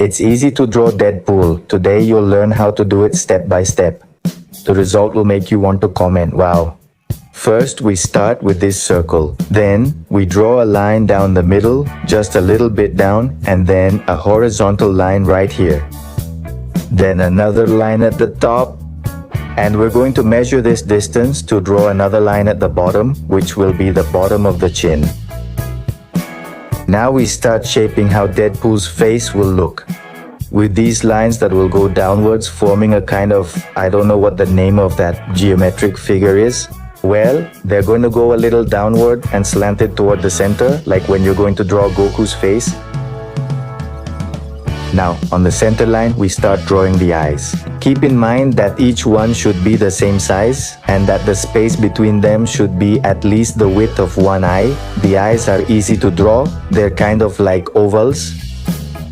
It's easy to draw Deadpool. Today you'll learn how to do it step by step. The result will make you want to comment, wow. First we start with this circle. Then we draw a line down the middle, just a little bit down, and then a horizontal line right here. Then another line at the top. And we're going to measure this distance to draw another line at the bottom, which will be the bottom of the chin. Now we start shaping how Deadpool's face will look. With these lines that will go downwards, forming a kind of, I don't know what the name of that geometric figure is. Well, they're going to go a little downward and slanted toward the center, like when you're going to draw Goku's face. Now, on the center line, we start drawing the eyes. Keep in mind that each one should be the same size and that the space between them should be at least the width of one eye. The eyes are easy to draw. They're kind of like ovals.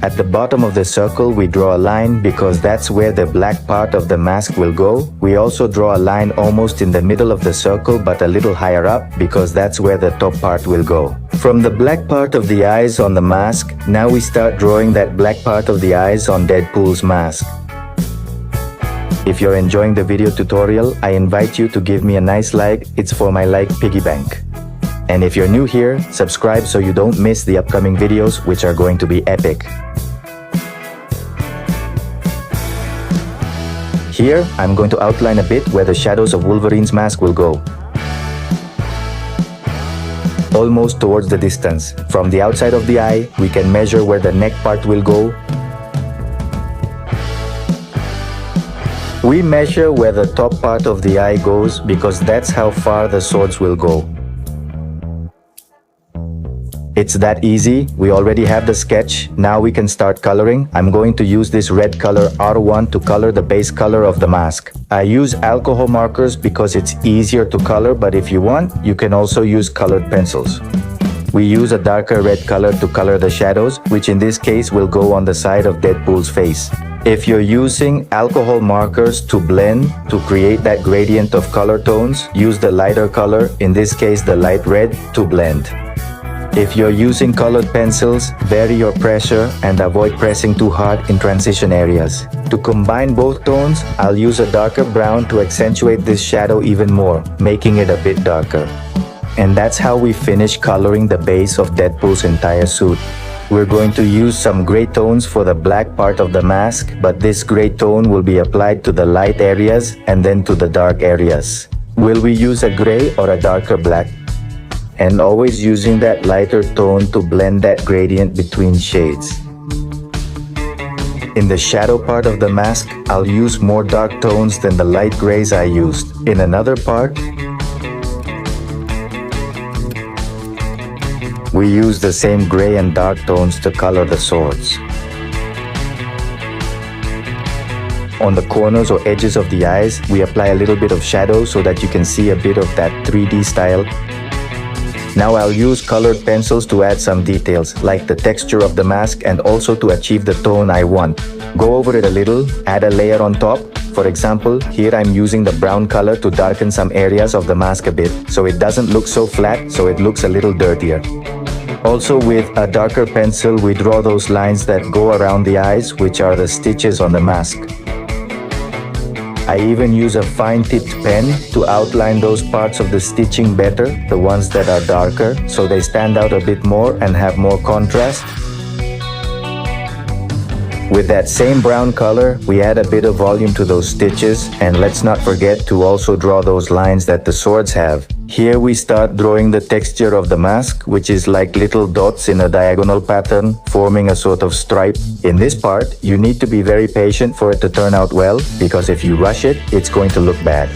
At the bottom of the circle, we draw a line because that's where the black part of the mask will go. We also draw a line almost in the middle of the circle but a little higher up because that's where the top part will go. From the black part of the eyes on the mask, now we start drawing that black part of the eyes on Deadpool's mask. If you're enjoying the video tutorial, I invite you to give me a nice like. It's for my like piggy bank. And if you're new here, subscribe so you don't miss the upcoming videos, which are going to be epic. Here, I'm going to outline a bit where the shadows of Wolverine's mask will go. Almost towards the distance. From the outside of the eye, we can measure where the neck part will go. We measure where the top part of the eye goes because that's how far the swords will go. It's that easy. We already have the sketch. Now we can start coloring. I'm going to use this red color R1 to color the base color of the mask. I use alcohol markers because it's easier to color, but if you want, you can also use colored pencils. We use a darker red color to color the shadows, which in this case will go on the side of Deadpool's face. If you're using alcohol markers to blend, to create that gradient of color tones, use the lighter color, in this case the light red, to blend. If you're using colored pencils, vary your pressure and avoid pressing too hard in transition areas. To combine both tones, I'll use a darker brown to accentuate this shadow even more, making it a bit darker. And that's how we finish coloring the base of Deadpool's entire suit. We're going to use some gray tones for the black part of the mask, but this gray tone will be applied to the light areas and then to the dark areas. Will we use a gray or a darker black? And always using that lighter tone to blend that gradient between shades. In the shadow part of the mask, I'll use more dark tones than the light grays I used. In another part, we use the same gray and dark tones to color the swords. On the corners or edges of the eyes, we apply a little bit of shadow so that you can see a bit of that 3D style. Now I'll use colored pencils to add some details, like the texture of the mask and also to achieve the tone I want. Go over it a little, add a layer on top. For example, here I'm using the brown color to darken some areas of the mask a bit, so it doesn't look so flat, so it looks a little dirtier. Also with a darker pencil, we draw those lines that go around the eyes, which are the stitches on the mask. I even use a fine-tipped pen to outline those parts of the stitching better, the ones that are darker, so they stand out a bit more and have more contrast. With that same brown color, we add a bit of volume to those stitches, and let's not forget to also draw those lines that the swords have. Here we start drawing the texture of the mask, which is like little dots in a diagonal pattern, forming a sort of stripe. In this part, you need to be very patient for it to turn out well, because if you rush it, it's going to look bad.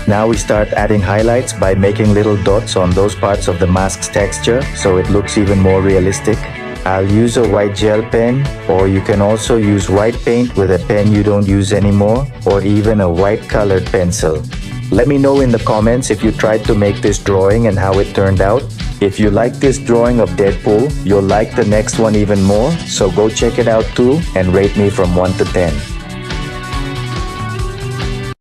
Now we start adding highlights by making little dots on those parts of the mask's texture, so it looks even more realistic. I'll use a white gel pen, or you can also use white paint with a pen you don't use anymore, or even a white colored pencil. Let me know in the comments if you tried to make this drawing and how it turned out. If you like this drawing of Deadpool, you'll like the next one even more, so go check it out too and rate me from 1 to 10.